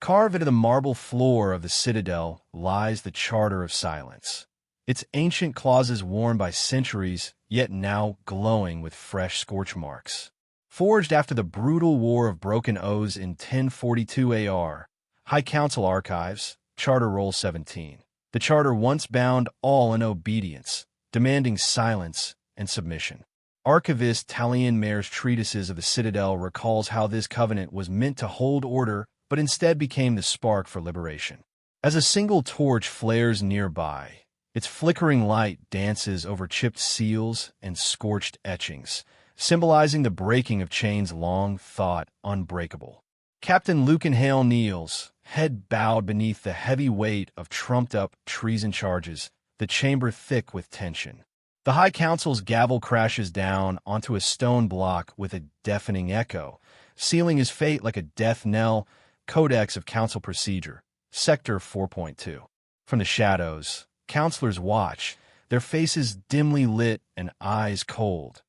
Carved into the marble floor of the citadel lies the Charter of Silence. Its ancient clauses worn by centuries, yet now glowing with fresh scorch marks. Forged after the brutal War of Broken Oaths in 1042 AR, High Council Archives, Charter Roll 17. The Charter once bound all in obedience, demanding silence and submission. Archivist Talion Mayer's treatises of the Citadel recalls how this covenant was meant to hold order, but instead became the spark for liberation. As a single torch flares nearby, its flickering light dances over chipped seals and scorched etchings, symbolizing the breaking of chains long thought unbreakable. Captain Lucan Hale kneels, head bowed beneath the heavy weight of trumped-up treason charges, the chamber thick with tension. The High Council's gavel crashes down onto a stone block with a deafening echo, sealing his fate like a death knell. Codex of Council Procedure, Sector 4.2. From the shadows, counselors watch, their faces dimly lit and eyes cold.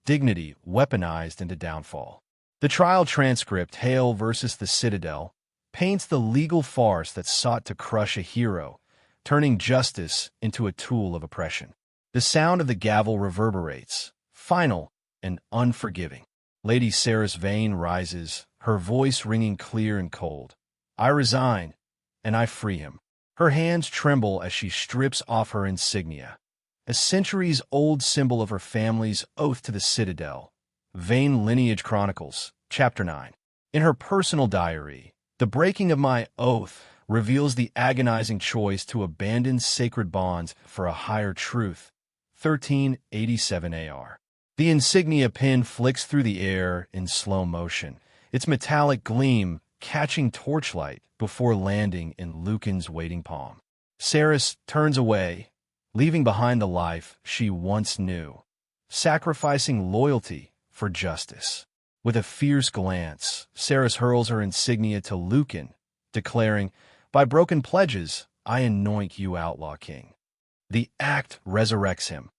Dignity weaponized into downfall. The trial transcript, Hale versus the Citadel, paints the legal farce that sought to crush a hero, turning justice into a tool of oppression. The sound of the gavel reverberates, final and unforgiving. Lady Cerys Vane rises, her voice ringing clear and cold. I resign, and I free him. Her hands tremble as she strips off her insignia, a centuries-old symbol of her family's oath to the Citadel. Vane Lineage Chronicles, Chapter 9. In her personal diary, the breaking of my oath reveals the agonizing choice to abandon sacred bonds for a higher truth. 1387 AR. The insignia pin flicks through the air in slow motion, its metallic gleam catching torchlight before landing in Lucan's waiting palm. Cerys turns away, leaving behind the life she once knew, sacrificing loyalty for justice. With a fierce glance, Cerys hurls her insignia to Lucan, declaring, "By broken pledges, I anoint you Outlaw King." The act resurrects him,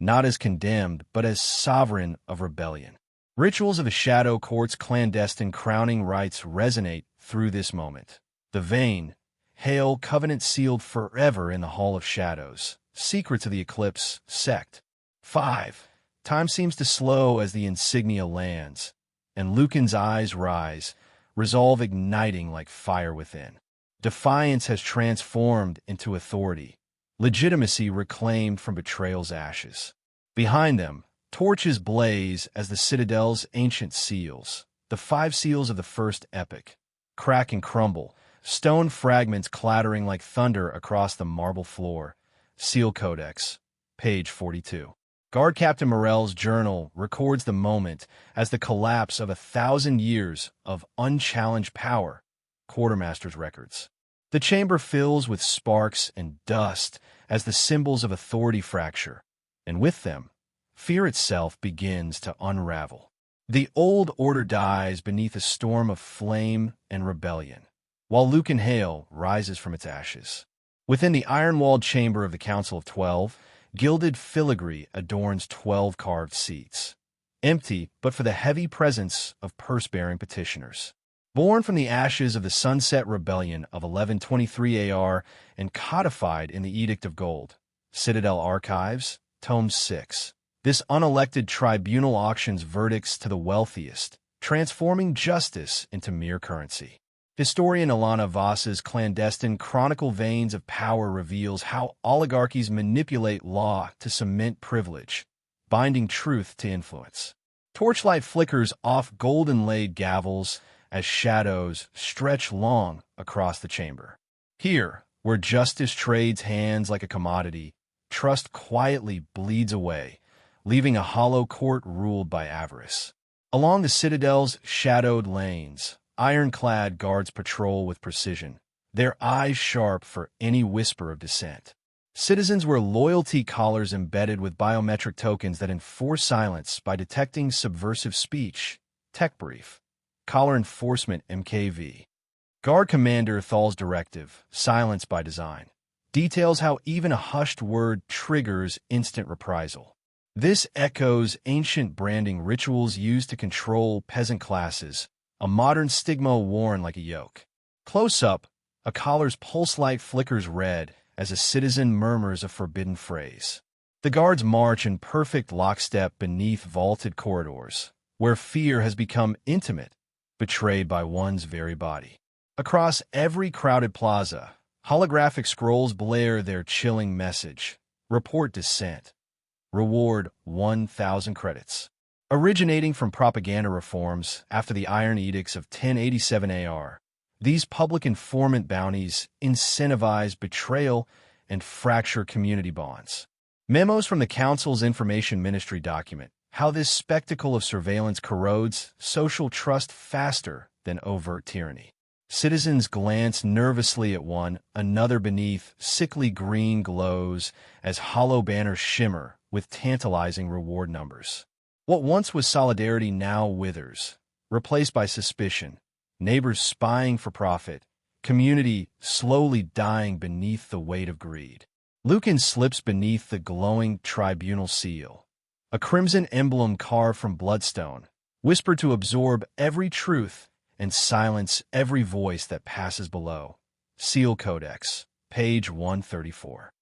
not as condemned, but as sovereign of rebellion. Rituals of the Shadow Court's clandestine crowning rites resonate through this moment. The Vane, Hale covenant sealed forever in the Hall of Shadows. Secrets of the Eclipse sect. 5. Time seems to slow as the insignia lands, and Lucan's eyes rise, resolve igniting like fire within. Defiance has transformed into authority, legitimacy reclaimed from betrayal's ashes. Behind them, torches blaze as the Citadel's ancient seals, the 5 seals of the first epoch, crack and crumble, stone fragments clattering like thunder across the marble floor. Seal Codex, page 42. Guard Captain Morell's journal records the moment as the collapse of 1,000 years of unchallenged power. Quartermaster's records. The chamber fills with sparks and dust as the symbols of authority fracture, and with them, fear itself begins to unravel. The old order dies beneath a storm of flame and rebellion, while Lucan Hale rises from its ashes. Within the iron-walled chamber of the Council of 12, gilded filigree adorns 12 carved seats, empty but for the heavy presence of purse-bearing petitioners. Born from the ashes of the Sunset Rebellion of 1123 AR and codified in the Edict of Gold. Citadel Archives, Tome 6. This unelected tribunal auctions verdicts to the wealthiest, transforming justice into mere currency. Historian Ilana Voss's clandestine Chronicle Veins of Power reveals how oligarchies manipulate law to cement privilege, binding truth to influence. Torchlight flickers off golden-laid gavels as shadows stretch long across the chamber. Here, where justice trades hands like a commodity, trust quietly bleeds away, leaving a hollow court ruled by avarice. Along the Citadel's shadowed lanes, ironclad guards patrol with precision, their eyes sharp for any whisper of dissent. Citizens wear loyalty collars embedded with biometric tokens that enforce silence by detecting subversive speech. Tech brief. Collar enforcement MKV. Guard Commander Thal's directive, silence by design, details how even a hushed word triggers instant reprisal. This echoes ancient branding rituals used to control peasant classes, a modern stigma worn like a yoke. Close up, a collar's pulse light flickers red as a citizen murmurs a forbidden phrase. The guards march in perfect lockstep beneath vaulted corridors, where fear has become intimate, betrayed by one's very body. Across every crowded plaza, holographic scrolls blare their chilling message: report dissent, reward 1,000 credits. Originating from propaganda reforms after the Iron Edicts of 1087 AR, these public informant bounties incentivize betrayal and fracture community bonds. Memos from the Council's Information Ministry document how this spectacle of surveillance corrodes social trust faster than overt tyranny. Citizens glance nervously at one another beneath sickly green glows as hollow banners shimmer with tantalizing reward numbers. What once was solidarity now withers, replaced by suspicion, neighbors spying for profit, community slowly dying beneath the weight of greed. Lucan slips beneath the glowing tribunal seal, a crimson emblem carved from bloodstone, whispered to absorb every truth and silence every voice that passes below. Seal Codex, page 134.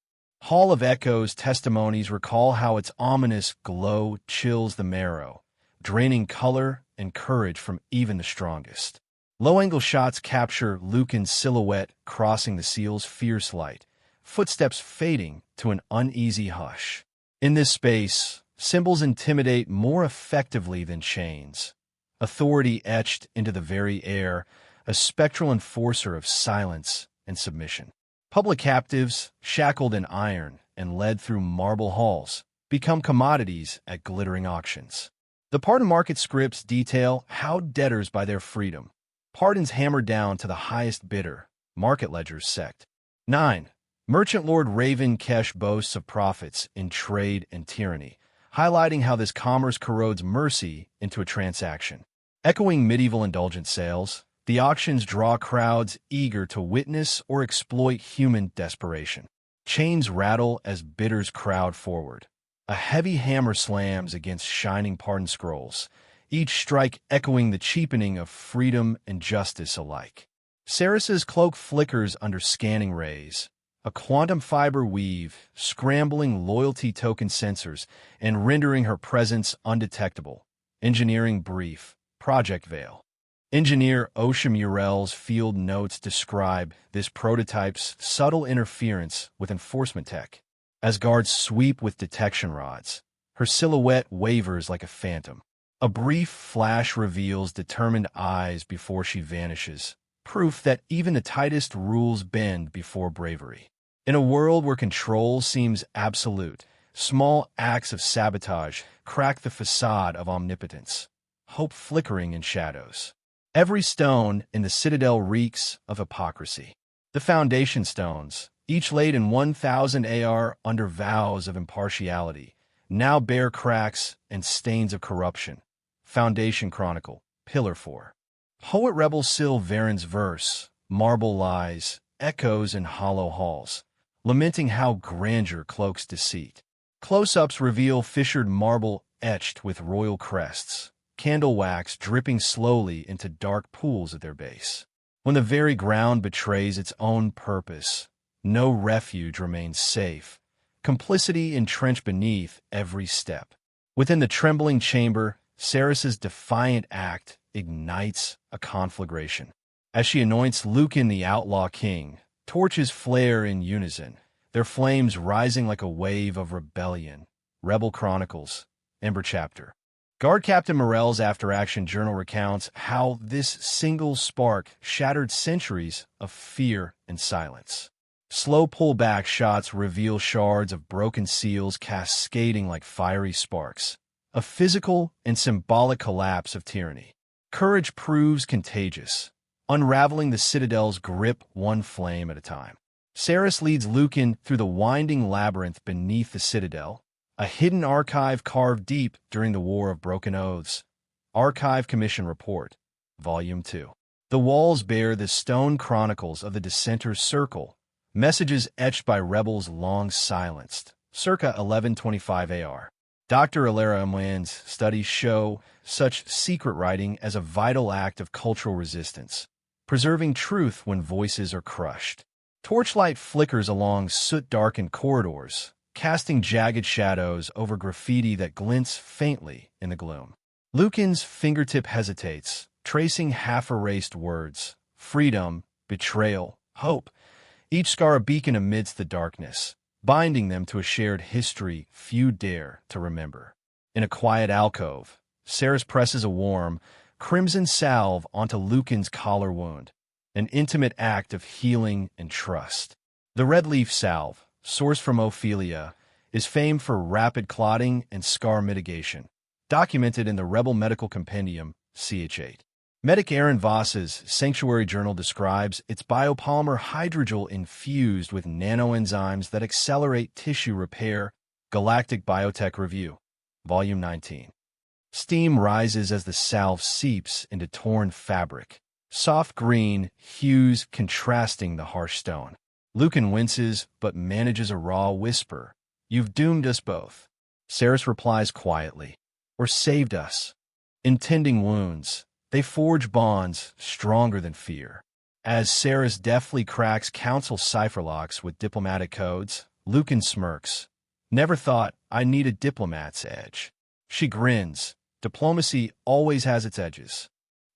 Hall of Echoes testimonies recall how its ominous glow chills the marrow, draining color and courage from even the strongest. Low-angle shots capture Lucan's silhouette crossing the seal's fierce light, footsteps fading to an uneasy hush. In this space, symbols intimidate more effectively than chains. Authority etched into the very air, a spectral enforcer of silence and submission. Public captives, shackled in iron and led through marble halls, become commodities at glittering auctions. The pardon market scripts detail how debtors buy their freedom. Pardons hammered down to the highest bidder, market ledgers sect. 9. Merchant Lord Raven Kesh boasts of profits in trade and tyranny, highlighting how this commerce corrodes mercy into a transaction. Echoing medieval indulgent sales, the auctions draw crowds eager to witness or exploit human desperation. Chains rattle as bidders crowd forward. A heavy hammer slams against shining pardon scrolls, each strike echoing the cheapening of freedom and justice alike. Ceres's cloak flickers under scanning rays, a quantum fiber weave, scrambling loyalty token sensors and rendering her presence undetectable. Engineering brief, Project Veil. Engineer Osha Murrell's field notes describe this prototype's subtle interference with enforcement tech. As guards sweep with detection rods, her silhouette wavers like a phantom. A brief flash reveals determined eyes before she vanishes, proof that even the tightest rules bend before bravery. In a world where control seems absolute, small acts of sabotage crack the facade of omnipotence, hope flickering in shadows. Every stone in the citadel reeks of hypocrisy. The foundation stones, each laid in 1,000 AR under vows of impartiality, now bear cracks and stains of corruption. Foundation Chronicle, Pillar 4. Poet Rebel Syl Varen's verse, marble lies, echoes in hollow halls, lamenting how grandeur cloaks deceit. Close-ups reveal fissured marble etched with royal crests, candle wax dripping slowly into dark pools at their base. When the very ground betrays its own purpose, no refuge remains safe, complicity entrenched beneath every step. Within the trembling chamber, Ceres's defiant act ignites a conflagration. As she anoints Lucan the Outlaw King, torches flare in unison, their flames rising like a wave of rebellion. Rebel Chronicles, Ember Chapter. Guard Captain Morell's after-action journal recounts how this single spark shattered centuries of fear and silence. Slow pullback shots reveal shards of broken seals cascading like fiery sparks, a physical and symbolic collapse of tyranny. Courage proves contagious, unraveling the citadel's grip one flame at a time. Ceres leads Lucan through the winding labyrinth beneath the citadel, a hidden archive carved deep during the War of Broken Oaths. Archive Commission Report, Volume 2. The walls bear the stone chronicles of the Dissenters' Circle, messages etched by rebels long silenced, circa 1125 AR. Dr. Alara Amwan's studies show such secret writing as a vital act of cultural resistance, preserving truth when voices are crushed. Torchlight flickers along soot-darkened corridors, casting jagged shadows over graffiti that glints faintly in the gloom. Lucan's fingertip hesitates, tracing half-erased words: freedom, betrayal, hope, each scar a beacon amidst the darkness, binding them to a shared history few dare to remember. In a quiet alcove, Ceres presses a warm, crimson salve onto Lucan's collar wound, an intimate act of healing and trust. The red leaf salve, sourced from Ophelia, is famed for rapid clotting and scar mitigation, documented in the Rebel Medical Compendium, ch. Medic Aaron Voss's Sanctuary Journal describes its biopolymer hydrogel infused with nanoenzymes that accelerate tissue repair. Galactic Biotech Review, Volume 19. Steam rises as the salve seeps into torn fabric, soft green hues contrasting the harsh stone. Lucan winces, but manages a raw whisper. "You've doomed us both." Ceres replies quietly, "Or saved us." In tending wounds, they forge bonds stronger than fear. As Ceres deftly cracks council cipher locks with diplomatic codes, Lucan smirks. "Never thought I need a diplomat's edge." She grins. Diplomacy always has its edges.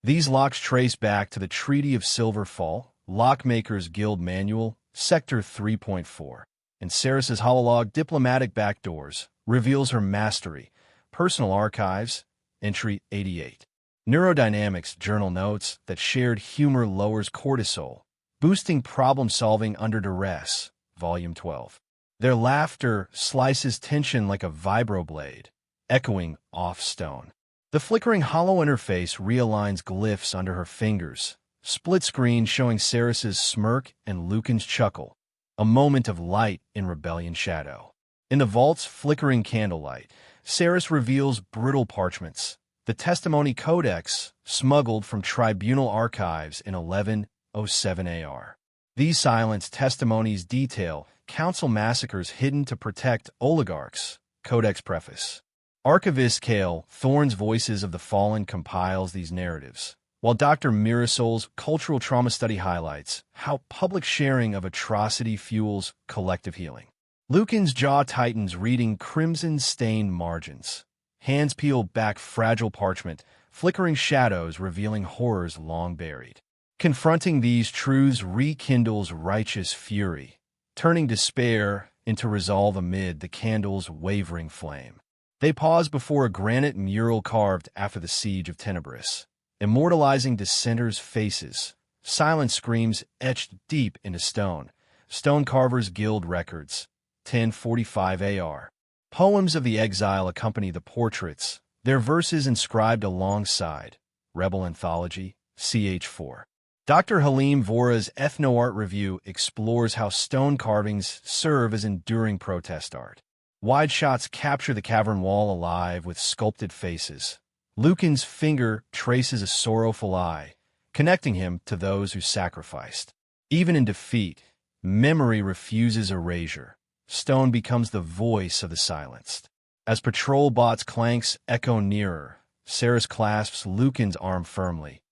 These locks trace back to the Treaty of Silver Fall, Lockmakers Guild Manual, Sector 3.4, and Ceres's hololog Diplomatic Backdoors reveals her mastery. Personal Archives, Entry 88. Neurodynamics journal notes that shared humor lowers cortisol, boosting problem-solving under duress, Volume 12. Their laughter slices tension like a vibroblade, echoing off stone. The flickering hollow interface realigns glyphs under her fingers, split screen showing Ceres's smirk and Lucan's chuckle, a moment of light in rebellion shadow. In the vault's flickering candlelight, Ceres reveals brittle parchments, the testimony codex smuggled from tribunal archives in 1107 AR. These silenced testimonies detail council massacres hidden to protect oligarchs. Codex preface. Archivist Cale Thorne's Voices of the Fallen compiles these narratives, while Dr. Mirasol's Cultural Trauma Study highlights how public sharing of atrocity fuels collective healing. Lucan's jaw tightens reading crimson-stained margins. Hands peel back fragile parchment, flickering shadows revealing horrors long buried. Confronting these truths rekindles righteous fury, turning despair into resolve amid the candle's wavering flame. They pause before a granite mural carved after the siege of Tenebris, immortalizing dissenters' faces. Silent screams etched deep into stone. Stone Carvers Guild Records, 1045 AR. Poems of the exile accompany the portraits, their verses inscribed alongside. Rebel Anthology, ch. 4. Dr. Halim Vora's Ethno-Art Review explores how stone carvings serve as enduring protest art. Wide shots capture the cavern wall alive with sculpted faces. Lucan's finger traces a sorrowful eye, connecting him to those who sacrificed. Even in defeat, memory refuses erasure. Stone becomes the voice of the silenced. As patrol bots' clanks echo nearer, Ceres clasps Lucan's arm firmly.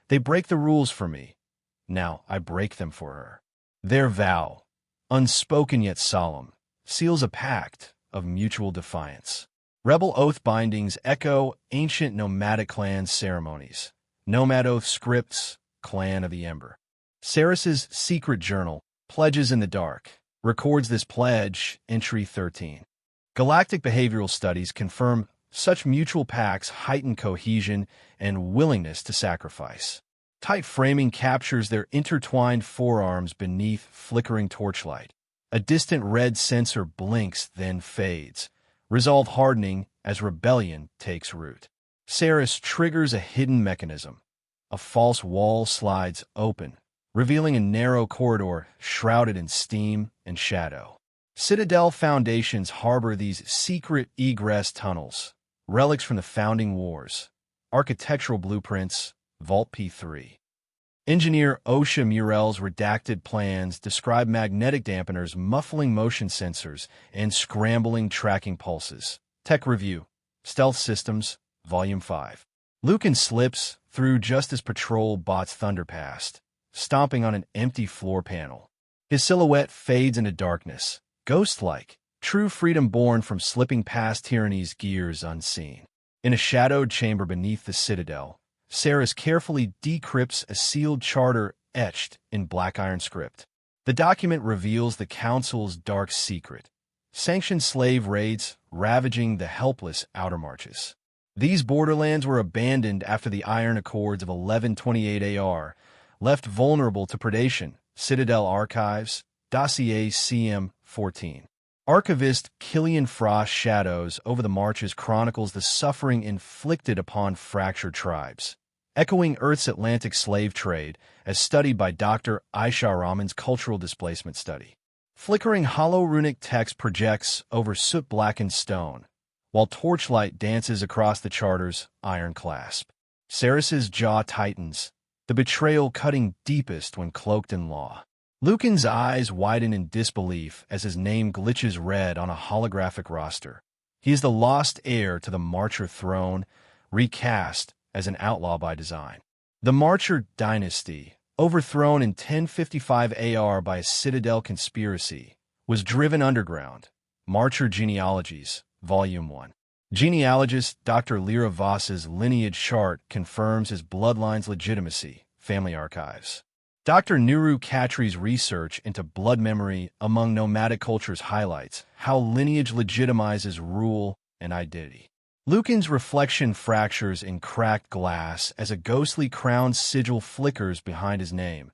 "They break the rules for me. Now I break them for her." Their vow, unspoken yet solemn, seals a pact of mutual defiance. Rebel oath bindings echo ancient nomadic clan ceremonies. Nomad oath scripts, Clan of the Ember. Ceres's secret journal, Pledges in the Dark, records this pledge, Entry 13. Galactic behavioral studies confirm such mutual pacts heighten cohesion and willingness to sacrifice. Tight framing captures their intertwined forearms beneath flickering torchlight. A distant red sensor blinks, then fades, resolve hardening as rebellion takes root. Ceres triggers a hidden mechanism. A false wall slides open, revealing a narrow corridor shrouded in steam and shadow. Citadel foundations harbor these secret egress tunnels, relics from the founding wars. Architectural blueprints, Vault P3. Engineer Osha Murrell's redacted plans describe magnetic dampeners muffling motion sensors and scrambling tracking pulses. Tech Review, Stealth Systems, Volume 5. Lucan slips through just as patrol bots thunder past, stomping on an empty floor panel. His silhouette fades into darkness, ghost-like, true freedom born from slipping past tyranny's gears unseen. In a shadowed chamber beneath the citadel, Saris carefully decrypts a sealed charter etched in black iron script. The document reveals the Council's dark secret: sanctioned slave raids ravaging the helpless outer marches. These borderlands were abandoned after the Iron Accords of 1128 AR, left vulnerable to predation. Citadel Archives, Dossier CM-14. Archivist Killian Frost shadows over the marches chronicles the suffering inflicted upon fractured tribes, echoing Earth's Atlantic slave trade as studied by Dr. Aisha Rahman's cultural displacement study. Flickering hollow runic text projects over soot-blackened stone, while torchlight dances across the charter's iron clasp. Saris's jaw tightens, the betrayal cutting deepest when cloaked in law. Lucan's eyes widen in disbelief as his name glitches red on a holographic roster. He is the lost heir to the Marcher throne, recast as an outlaw by design. The Marcher dynasty, overthrown in 1055 AR by a Citadel conspiracy, was driven underground. Marcher Genealogies, Volume 1. Genealogist Dr. Lyra Voss's lineage chart confirms his bloodline's legitimacy. Family Archives. Dr. Nuru Khatri's research into blood memory among nomadic cultures highlights how lineage legitimizes rule and identity. Lucan's reflection fractures in cracked glass as a ghostly crown sigil flickers behind his name,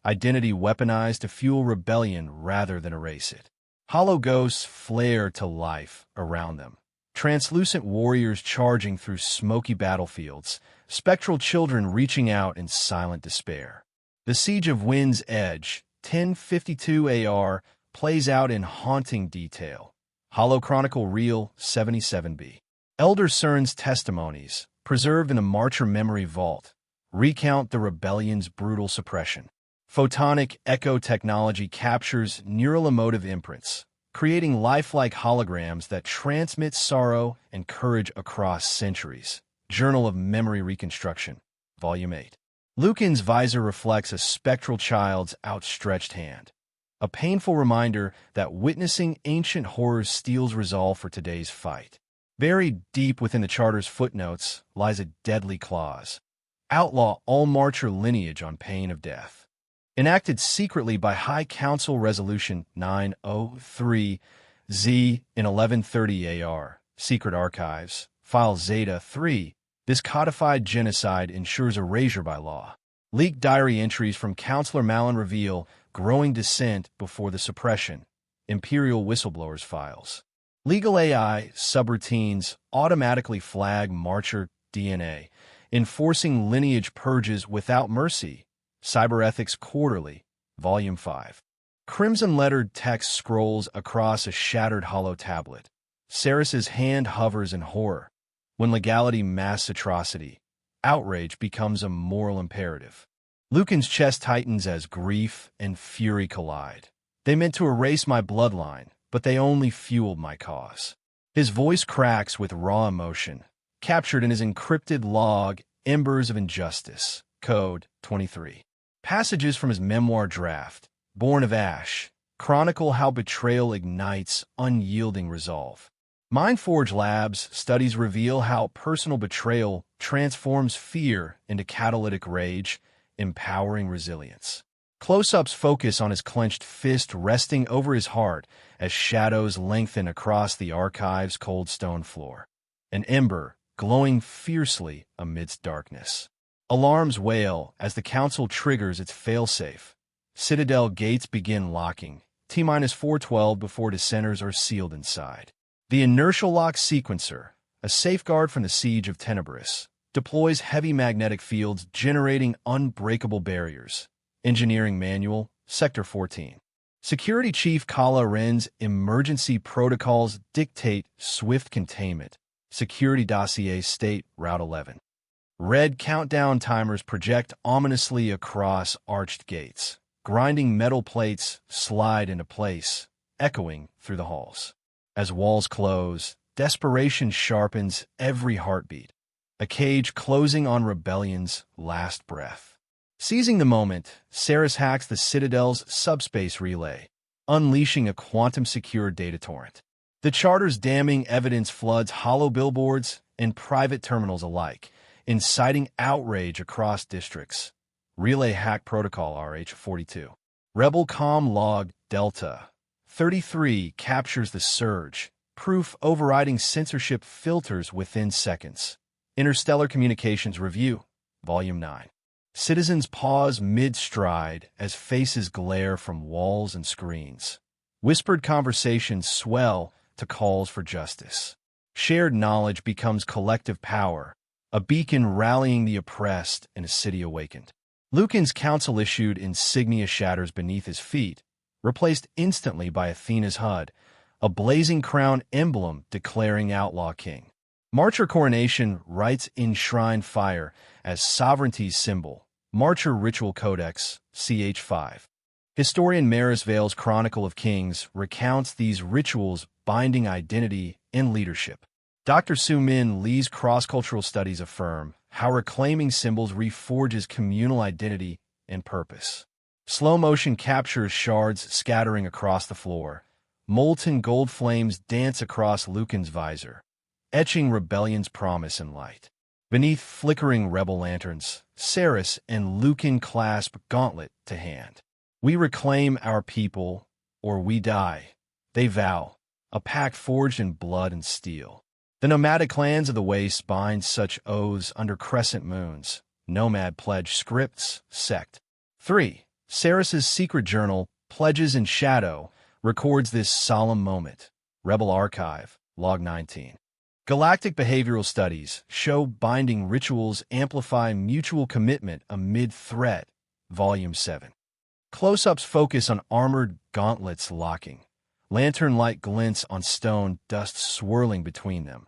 identity weaponized to fuel rebellion rather than erase it. Hollow ghosts flare to life around them, translucent warriors charging through smoky battlefields, spectral children reaching out in silent despair. The Siege of Wind's Edge, 1052 AR, plays out in haunting detail. Hollow Chronicle Reel 77B. Elder Cern's testimonies, preserved in the Marcher memory vault, recount the rebellion's brutal suppression. Photonic echo technology captures neural emotive imprints, creating lifelike holograms that transmit sorrow and courage across centuries. Journal of Memory Reconstruction, Volume 8. Lucan's visor reflects a spectral child's outstretched hand, a painful reminder that witnessing ancient horrors steals resolve for today's fight. Buried deep within the Charter's footnotes lies a deadly clause: outlaw all Marcher lineage on pain of death. Enacted secretly by High Council Resolution 903-Z in 1130 AR, Secret Archives, File Zeta 3, this codified genocide ensures erasure by law. Leaked diary entries from Counselor Malin reveal growing dissent before the suppression. Imperial whistleblowers files. Legal AI subroutines automatically flag Marcher DNA, enforcing lineage purges without mercy. Cyberethics Quarterly, Volume 5. Crimson-lettered text scrolls across a shattered hollow tablet. Saris's hand hovers in horror. When legality masks atrocity, outrage becomes a moral imperative. Lucan's chest tightens as grief and fury collide. They meant to erase my bloodline, but they only fueled my cause. His voice cracks with raw emotion, captured in his encrypted log, Embers of Injustice, Code 23. Passages from his memoir draft, Born of Ash, chronicle how betrayal ignites unyielding resolve. Mindforge Labs studies reveal how personal betrayal transforms fear into catalytic rage, empowering resilience. Close-ups focus on his clenched fist resting over his heart as shadows lengthen across the archive's cold stone floor. An ember glowing fiercely amidst darkness. Alarms wail as the Council triggers its failsafe. Citadel gates begin locking, T-412 before dissenters are sealed inside. The inertial lock sequencer, a safeguard from the Siege of Tenebris, deploys heavy magnetic fields generating unbreakable barriers. Engineering Manual, Sector 14. Security Chief Kala Ren's emergency protocols dictate swift containment. Security Dossier State, Route 11. Red countdown timers project ominously across arched gates. Grinding metal plates slide into place, echoing through the halls. As walls close, desperation sharpens every heartbeat, a cage closing on rebellion's last breath. Seizing the moment, Ceres hacks the Citadel's subspace relay, unleashing a quantum-secure data torrent. The charter's damning evidence floods hollow billboards and private terminals alike, inciting outrage across districts. Relay Hack Protocol RH-42. Rebel Comm Log Delta 33 captures the surge, proof overriding censorship filters within seconds. Interstellar Communications Review, Volume 9. Citizens pause mid-stride as faces glare from walls and screens. Whispered conversations swell to calls for justice. Shared knowledge becomes collective power, a beacon rallying the oppressed in a city awakened. Lucan's council-issued insignia shatters beneath his feet, replaced instantly by Athena's HUD, a blazing crown emblem declaring Outlaw King. Marcher Coronation writes Enshrine Fire as sovereignty's symbol. Marcher Ritual Codex, CH5. Historian Maris Vale's Chronicle of Kings recounts these rituals binding identity and leadership. Dr. Su Min Lee's cross-cultural studies affirm how reclaiming symbols reforges communal identity and purpose. Slow motion captures shards scattering across the floor. Molten gold flames dance across Lucan's visor, etching rebellion's promise and light. Beneath flickering rebel lanterns, Ceres and Lucan clasp gauntlet to hand. We reclaim our people, or we die, they vow, a pact forged in blood and steel. The nomadic clans of the Waste bind such oaths under crescent moons. Nomad pledge scripts, sect. 3. Ceres's secret journal, Pledges in Shadow, records this solemn moment. Rebel Archive, Log 19. Galactic behavioral studies show binding rituals amplify mutual commitment amid threat. Volume 7. Close-ups focus on armored gauntlets locking. Lantern light glints on stone, dust swirling between them.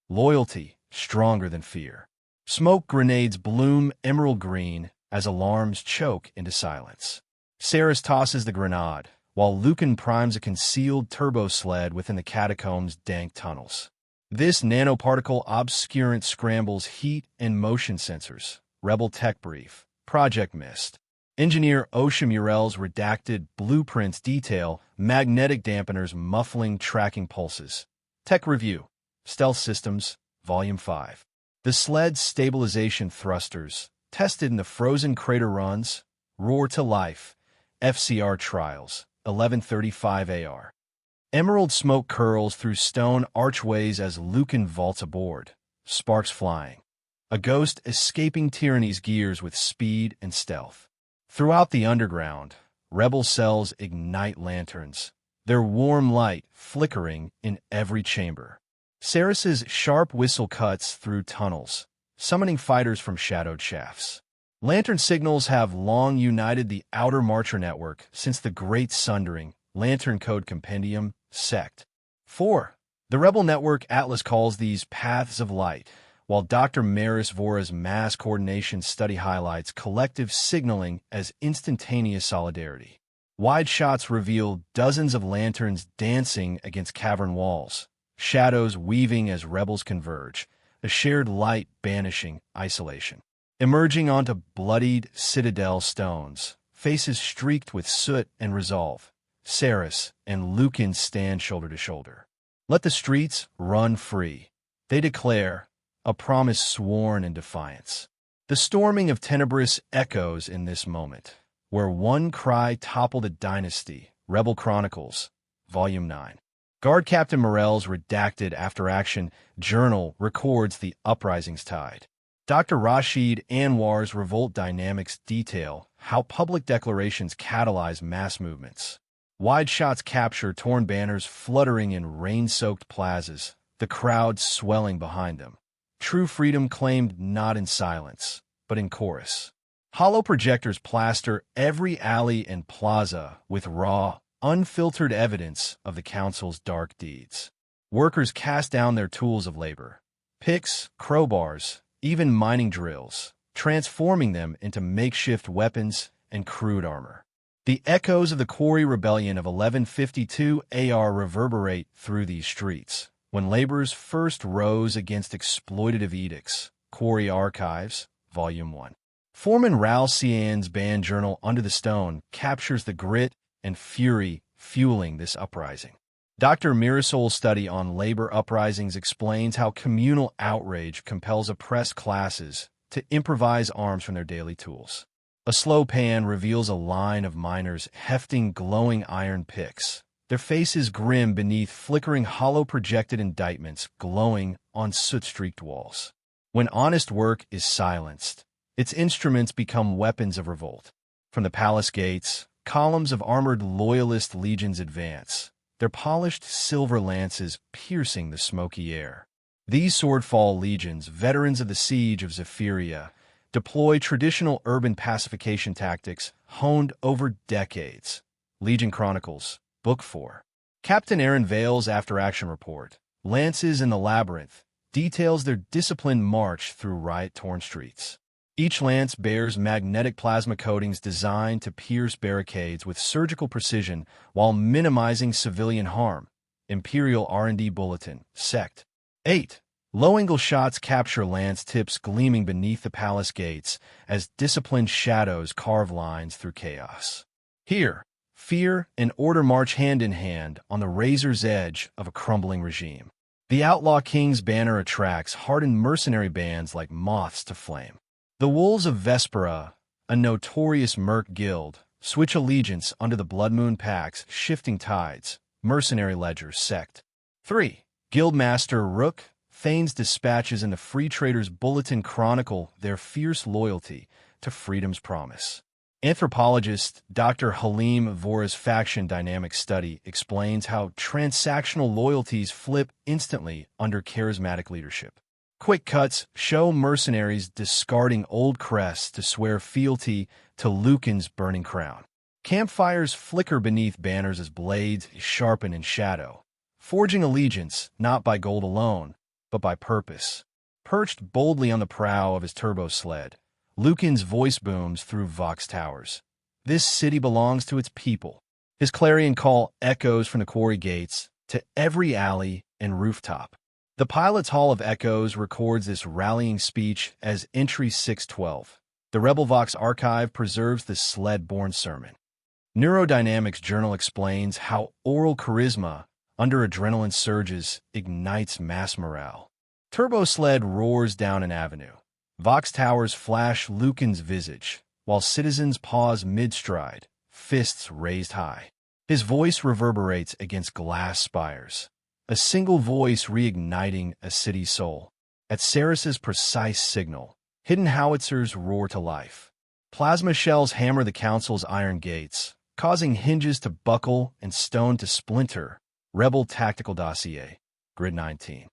Loyalty, stronger than fear. Smoke grenades bloom emerald green as alarms choke into silence. Ceres tosses the grenade, while Lucan primes a concealed turbo sled within the catacombs' dank tunnels. This nanoparticle obscurant scrambles heat and motion sensors. Rebel Tech Brief, Project Mist. Engineer Osha Murrell's redacted blueprints detail magnetic dampeners muffling tracking pulses. Tech Review, Stealth Systems, Volume 5. The sled's stabilization thrusters, tested in the frozen crater runs, roar to life. FCR Trials, 1135 AR. Emerald smoke curls through stone archways as Lucan vaults aboard, sparks flying. A ghost escaping tyranny's gears with speed and stealth. Throughout the underground, rebel cells ignite lanterns, their warm light flickering in every chamber. Ceres's sharp whistle cuts through tunnels, summoning fighters from shadowed shafts. Lantern signals have long united the outer Marcher network since the Great Sundering. Lantern Code Compendium, Sect. 4. The Rebel Network Atlas calls these Paths of Light, while Dr. Maris Vora's mass coordination study highlights collective signaling as instantaneous solidarity. Wide shots reveal dozens of lanterns dancing against cavern walls, shadows weaving as rebels converge, a shared light banishing isolation. Emerging onto bloodied citadel stones, faces streaked with soot and resolve, Ceres and Lucan stand shoulder to shoulder. Let the streets run free, they declare, a promise sworn in defiance. The storming of Tenebris echoes in this moment, where one cry toppled a dynasty. Rebel Chronicles, Volume 9. Guard Captain Morell's redacted after-action journal records the uprising's tide. Dr. Rashid Anwar's revolt dynamics detail how public declarations catalyze mass movements. Wide shots capture torn banners fluttering in rain-soaked plazas, the crowd swelling behind them. True freedom claimed not in silence, but in chorus. Hollow projectors plaster every alley and plaza with raw, unfiltered evidence of the council's dark deeds. Workers cast down their tools of labor, picks, crowbars, even mining drills, transforming them into makeshift weapons and crude armor. The echoes of the Quarry Rebellion of 1152 AR reverberate through these streets. When laborers first rose against exploitative edicts, Quarry Archives, Volume 1. Foreman Rao Cian's band journal Under the Stone captures the grit and fury fueling this uprising. Dr. Mirasol's study on labor uprisings explains how communal outrage compels oppressed classes to improvise arms from their daily tools. A slow pan reveals a line of miners hefting glowing iron picks, their faces grim beneath flickering hollow projected indictments glowing on soot-streaked walls. When honest work is silenced, its instruments become weapons of revolt. From the palace gates, columns of armored loyalist legions advance, their polished silver lances piercing the smoky air. These swordfall legions, veterans of the siege of Zephyria, deploy traditional urban pacification tactics honed over decades. Legion Chronicles, Book 4. Captain Aaron Vale's after-action report, Lances in the Labyrinth, details their disciplined march through riot-torn streets. Each lance bears magnetic plasma coatings designed to pierce barricades with surgical precision while minimizing civilian harm. Imperial R&D Bulletin, Sect. 8. Low-angle shots capture lance tips gleaming beneath the palace gates as disciplined shadows carve lines through chaos. Here, fear and order march hand in hand on the razor's edge of a crumbling regime. The Outlaw King's banner attracts hardened mercenary bands like moths to flame. The Wolves of Vespera, a notorious merc guild, switch allegiance under the Blood Moon Pact's shifting tides. Mercenary Ledger, Sect. 3. Guildmaster Rook Thane's dispatches in the Free Traders Bulletin chronicle their fierce loyalty to freedom's promise. Anthropologist Dr. Halim Vora's faction dynamic study explains how transactional loyalties flip instantly under charismatic leadership. Quick cuts show mercenaries discarding old crests to swear fealty to Lucan's burning crown. Campfires flicker beneath banners as blades sharpen in shadow, forging allegiance not by gold alone, but by purpose. Perched boldly on the prow of his turbo sled, Lucan's voice booms through Vox Towers. This city belongs to its people. His clarion call echoes from the quarry gates to every alley and rooftop. The Pilot's Hall of Echoes records this rallying speech as Entry 612. The Rebel Vox archive preserves the sled-borne sermon. Neurodynamics Journal explains how oral charisma, under adrenaline surges, ignites mass morale. Turbo Sled roars down an avenue. Vox Towers flash Lucan's visage, while citizens pause mid-stride, fists raised high. His voice reverberates against glass spires, a single voice reigniting a city's soul. At Ceres's precise signal, hidden howitzers roar to life. Plasma shells hammer the council's iron gates, causing hinges to buckle and stone to splinter. Rebel Tactical Dossier, Grid 19.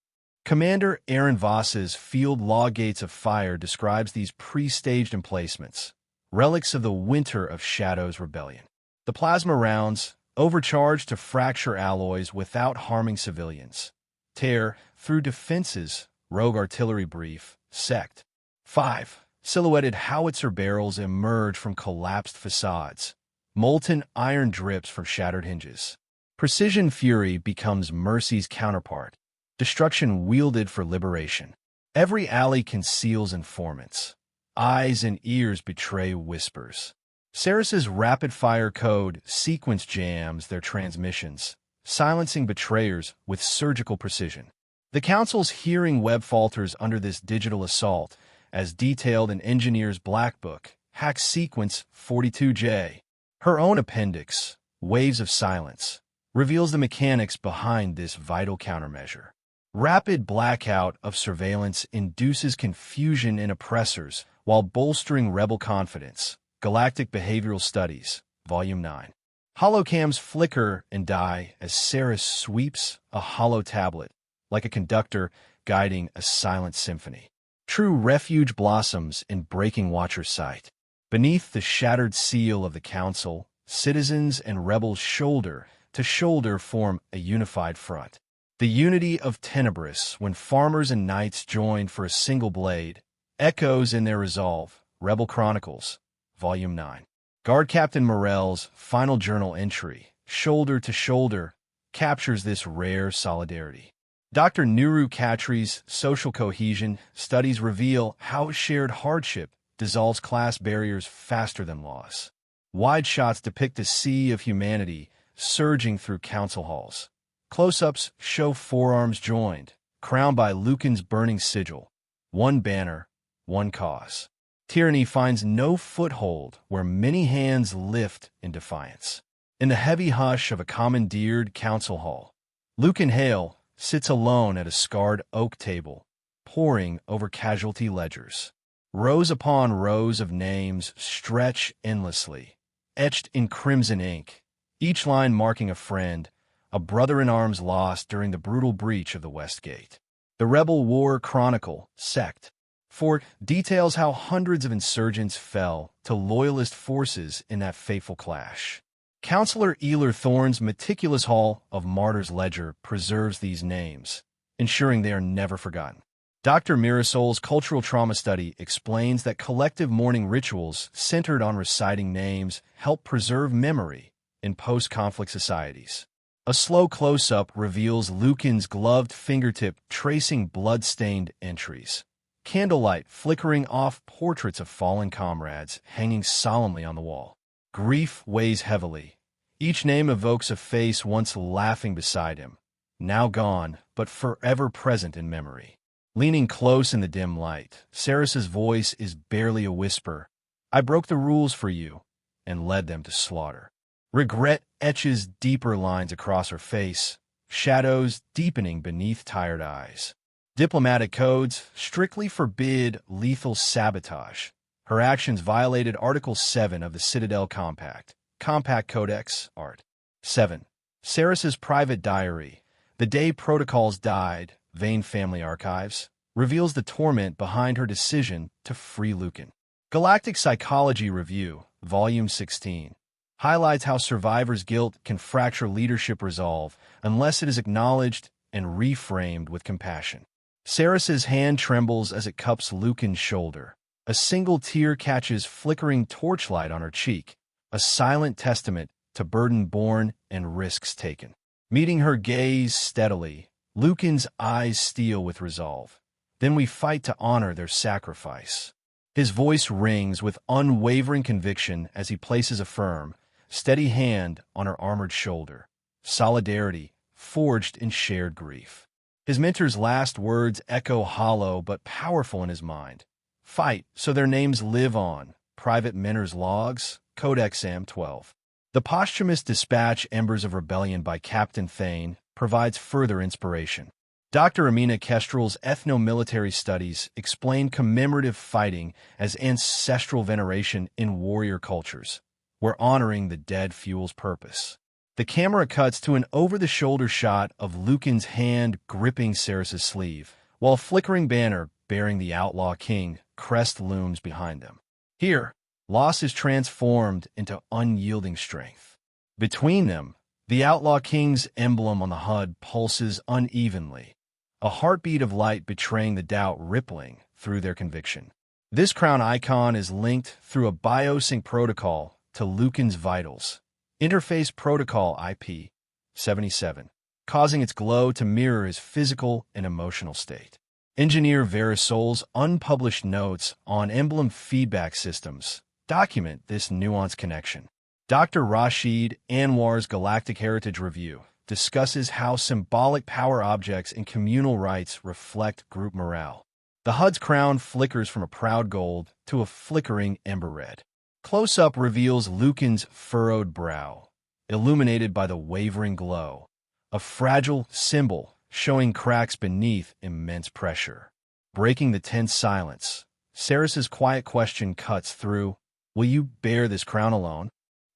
Commander Aaron Voss's Field Log Gates of Fire describes these pre-staged emplacements, relics of the winter of Shadow's rebellion. The plasma rounds, overcharged to fracture alloys without harming civilians, tear through defenses. Rogue Artillery Brief, Sect. 5. Silhouetted howitzer barrels emerge from collapsed facades. Molten iron drips from shattered hinges. Precision fury becomes mercy's counterpart, destruction wielded for liberation. Every alley conceals informants. Eyes and ears betray whispers. Ceres's rapid-fire code sequence jams their transmissions, silencing betrayers with surgical precision. The Council's hearing web falters under this digital assault, as detailed in Engineer's Black Book, Hack Sequence 42J. Her own appendix, Waves of Silence, reveals the mechanics behind this vital countermeasure. Rapid blackout of surveillance induces confusion in oppressors while bolstering rebel confidence. Galactic Behavioral Studies, Volume 9. Holocams flicker and die as Ceres sweeps a hollow tablet, like a conductor guiding a silent symphony. True refuge blossoms in breaking watcher sight. Beneath the shattered seal of the Council, citizens and rebels shoulder to shoulder form a unified front. The unity of Tenebris, when farmers and knights join for a single blade, echoes in their resolve. Rebel Chronicles, Volume 9. Guard Captain Morel's final journal entry, Shoulder to Shoulder, captures this rare solidarity. Dr. Nuru Khatri's social cohesion studies reveal how shared hardship dissolves class barriers faster than loss. Wide shots depict a sea of humanity surging through council halls. Close-ups show forearms joined, crowned by Lucan's burning sigil. One banner, one cause. Tyranny finds no foothold where many hands lift in defiance. In the heavy hush of a commandeered council hall, Lucan Hale sits alone at a scarred oak table, poring over casualty ledgers. Rows upon rows of names stretch endlessly, etched in crimson ink, each line marking a friend, a brother-in-arms lost during the brutal breach of the West Gate. The Rebel War Chronicle, Sect. 4 details how hundreds of insurgents fell to Loyalist forces in that fateful clash. Counselor Eler Thorne's meticulous Hall of Martyrs ledger preserves these names, ensuring they are never forgotten. Dr. Mirasol's cultural trauma study explains that collective mourning rituals centered on reciting names help preserve memory in post-conflict societies. A slow close-up reveals Lucan's gloved fingertip tracing blood-stained entries. Candlelight flickering off portraits of fallen comrades hanging solemnly on the wall. Grief weighs heavily. Each name evokes a face once laughing beside him, now gone, but forever present in memory. Leaning close in the dim light, Saris's voice is barely a whisper. I broke the rules for you and led them to slaughter. Regret etches deeper lines across her face, shadows deepening beneath tired eyes. Diplomatic codes strictly forbid lethal sabotage. Her actions violated Article 7 of the Citadel Compact. Compact Codex, Art. 7. Saris's private diary. The day protocols died, Vane Family Archives, reveals the torment behind her decision to free Lucan. Galactic Psychology Review, Volume 16, highlights how survivors' guilt can fracture leadership resolve unless it is acknowledged and reframed with compassion. Saris's hand trembles as it cups Lucan's shoulder. A single tear catches flickering torchlight on her cheek, a silent testament to burden borne and risks taken. Meeting her gaze steadily, Lucan's eyes steel with resolve. Then we fight to honor their sacrifice. His voice rings with unwavering conviction as he places a firm, steady hand on her armored shoulder. Solidarity, forged in shared grief. His mentor's last words echo hollow but powerful in his mind. Fight so their names live on. Private Mentor's Logs, Codex M12. The posthumous dispatch Embers of Rebellion by Captain Thane provides further inspiration. Dr. Amina Kestrel's ethno-military studies explain commemorative fighting as ancestral veneration in warrior cultures, where honoring the dead fuels purpose. The camera cuts to an over-the-shoulder shot of Lucan's hand gripping Saris's sleeve, while a flickering banner bearing the Outlaw King crest looms behind them. Here, loss is transformed into unyielding strength. Between them, the Outlaw King's emblem on the HUD pulses unevenly, a heartbeat of light betraying the doubt rippling through their conviction. This crown icon is linked through a biosync protocol to Lucan's vitals, Interface Protocol IP-77, causing its glow to mirror his physical and emotional state. Engineer Verisol's unpublished notes on emblem feedback systems document this nuanced connection. Dr. Rashid Anwar's Galactic Heritage Review discusses how symbolic power objects and communal rites reflect group morale. The HUD's crown flickers from a proud gold to a flickering ember red. Close-up reveals Lucan's furrowed brow, illuminated by the wavering glow, a fragile symbol showing cracks beneath immense pressure. Breaking the tense silence, Saris's quiet question cuts through, "Will you bear this crown alone?"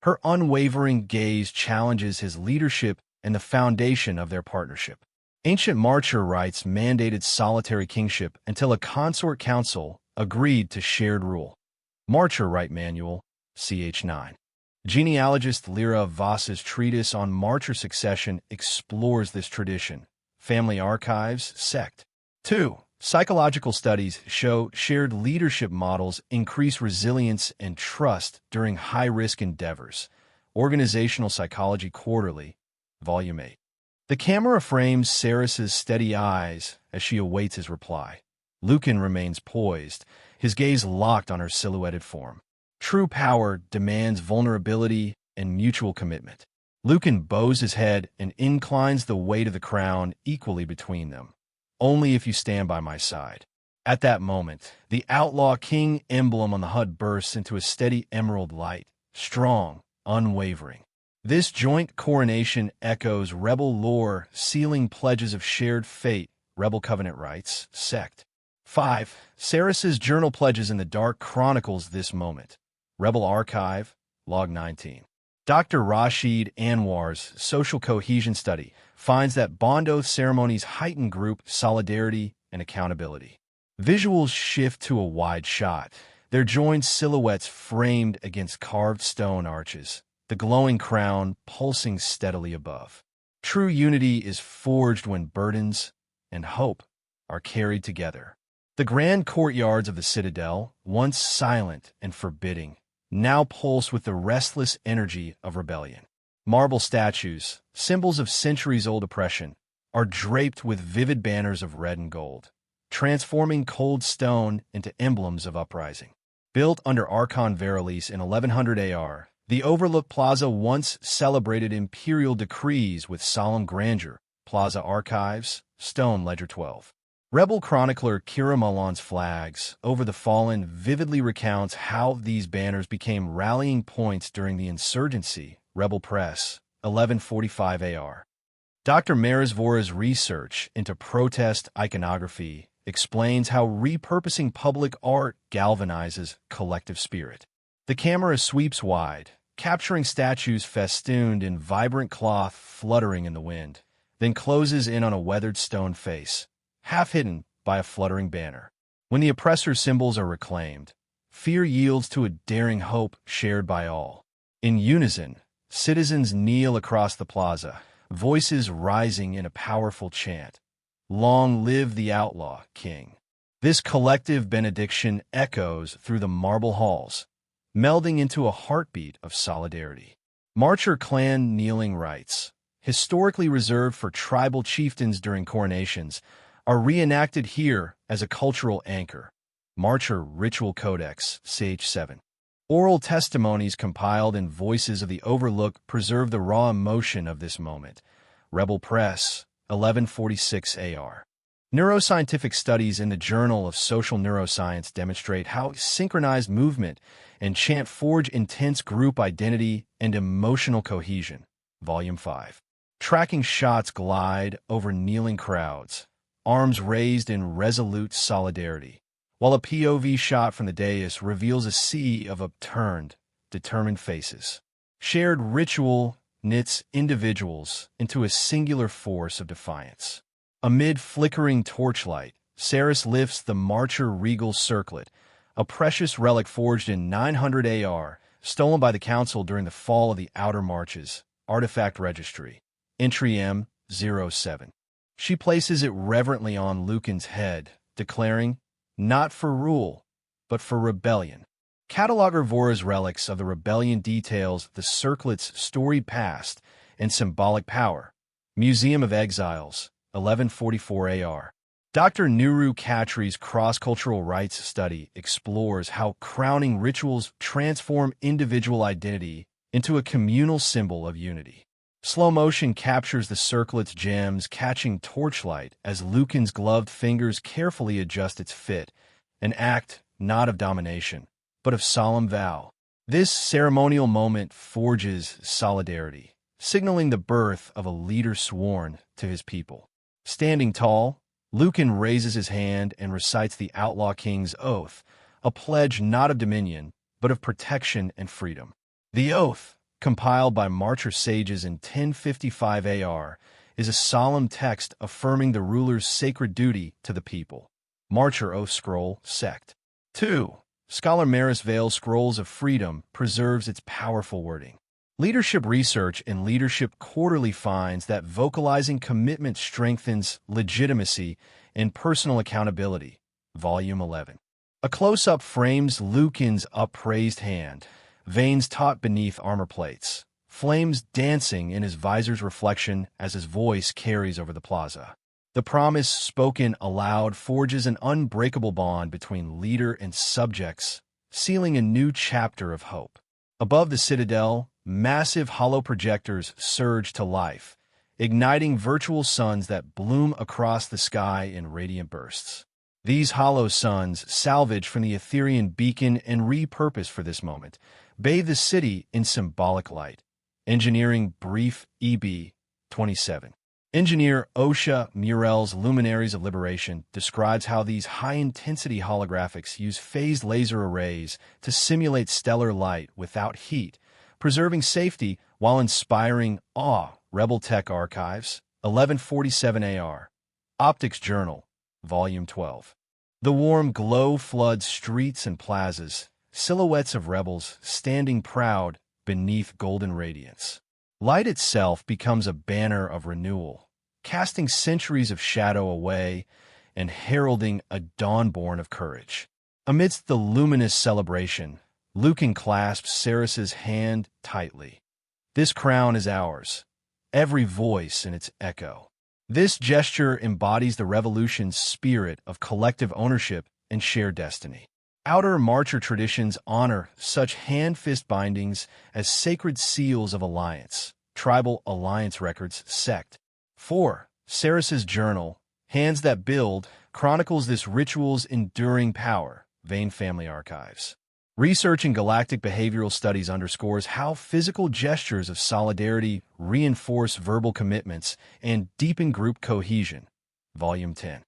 Her unwavering gaze challenges his leadership and the foundation of their partnership. Ancient Marcher rights mandated solitary kingship until a consort council agreed to shared rule. Marcher Right Manual, CH9. Genealogist Lyra Voss's treatise on Marcher succession explores this tradition. Family Archives, Sect. 2. Psychological studies show shared leadership models increase resilience and trust during high-risk endeavors. Organizational Psychology Quarterly, Volume 8. The camera frames Saris's steady eyes as she awaits his reply. Lucan remains poised, his gaze locked on her silhouetted form. True power demands vulnerability and mutual commitment. Lucan bows his head and inclines the weight of the crown equally between them. Only if you stand by my side. At that moment, the Outlaw King emblem on the HUD bursts into a steady emerald light, strong, unwavering. This joint coronation echoes rebel lore, sealing pledges of shared fate, rebel covenant rights, sect. 5. Saris's journal pledges in the dark chronicles this moment. Rebel Archive, Log 19. Dr. Rashid Anwar's social cohesion study finds that bond oath ceremonies heighten group solidarity and accountability. Visuals shift to a wide shot, their joined silhouettes framed against carved stone arches, the glowing crown pulsing steadily above. True unity is forged when burdens and hope are carried together. The grand courtyards of the citadel, once silent and forbidding, now pulse with the restless energy of rebellion. Marble statues, symbols of centuries-old oppression, are draped with vivid banners of red and gold, transforming cold stone into emblems of uprising. Built under Archon Verilis in 1100 AR, the Overlook Plaza once celebrated imperial decrees with solemn grandeur. Plaza Archives, Stone Ledger 12. Rebel chronicler Kira Malan's Flags Over the Fallen vividly recounts how these banners became rallying points during the insurgency. Rebel Press, 1145 AR. Dr. Marisvora's research into protest iconography explains how repurposing public art galvanizes collective spirit. The camera sweeps wide, capturing statues festooned in vibrant cloth fluttering in the wind, then closes in on a weathered stone face, half hidden by a fluttering banner. When the oppressor's symbols are reclaimed, fear yields to a daring hope shared by all. In unison, citizens kneel across the plaza, voices rising in a powerful chant. Long live the Outlaw King. This collective benediction echoes through the marble halls, melding into a heartbeat of solidarity. Marcher clan kneeling rites, historically reserved for tribal chieftains during coronations, are reenacted here as a cultural anchor. Marcher Ritual Codex, CH7. Oral testimonies compiled in Voices of the Overlook preserve the raw emotion of this moment. Rebel Press, 1146 AR. Neuroscientific studies in the Journal of Social Neuroscience demonstrate how synchronized movement and chant forge intense group identity and emotional cohesion. Volume 5. Tracking shots glide over kneeling crowds, arms raised in resolute solidarity, while a POV shot from the dais reveals a sea of upturned, determined faces. Shared ritual knits individuals into a singular force of defiance. Amid flickering torchlight, Saris lifts the Marcher Regal Circlet, a precious relic forged in 900 AR, stolen by the Council during the fall of the Outer Marches. Artifact Registry. Entry M07. She places it reverently on Lucan's head, declaring, "Not for rule, but for rebellion." Cataloger Vora's relics of the rebellion details the circlet's storied past and symbolic power. Museum of Exiles, 1144 AR. Dr. Nuru Khatri's cross-cultural rights study explores how crowning rituals transform individual identity into a communal symbol of unity. Slow motion captures the circlet's gems catching torchlight as Lucan's gloved fingers carefully adjust its fit, an act not of domination, but of solemn vow. This ceremonial moment forges solidarity, signaling the birth of a leader sworn to his people. Standing tall, Lucan raises his hand and recites the Outlaw King's oath, a pledge not of dominion, but of protection and freedom. The oath, compiled by Marcher sages in 1055 AR, is a solemn text affirming the ruler's sacred duty to the people. Marcher Oath Scroll, Sect. 2. Scholar Maris Vale's Scrolls of Freedom preserves its powerful wording. Leadership research in Leadership Quarterly finds that vocalizing commitment strengthens legitimacy and personal accountability. Volume 11. A close-up frames Lucan's upraised hand, veins taut beneath armor plates, flames dancing in his visor's reflection as his voice carries over the plaza. The promise spoken aloud forges an unbreakable bond between leader and subjects, sealing a new chapter of hope. Above the citadel, massive hollow projectors surge to life, igniting virtual suns that bloom across the sky in radiant bursts. These hollow suns, salvaged from the Etherean beacon and repurposed for this moment, bathe the city in symbolic light. Engineering Brief EB 27. Engineer Osha Murrell's Luminaries of Liberation describes how these high-intensity holographics use phased laser arrays to simulate stellar light without heat, preserving safety while inspiring awe. Rebel Tech Archives, 1147 AR. Optics Journal, Volume 12. The warm glow floods streets and plazas, silhouettes of rebels standing proud beneath golden radiance. Light itself becomes a banner of renewal, casting centuries of shadow away and heralding a dawn born of courage. Amidst the luminous celebration, Lucan clasps Ceres's hand tightly. This crown is ours, every voice in its echo. This gesture embodies the revolution's spirit of collective ownership and shared destiny. Outer marcher traditions honor such hand-fist bindings as sacred seals of alliance, tribal alliance records, sect. 4. Ceres's Journal, Hands That Build, chronicles this ritual's enduring power. Vane Family Archives. Research in galactic behavioral studies underscores how physical gestures of solidarity reinforce verbal commitments and deepen group cohesion. Volume 10.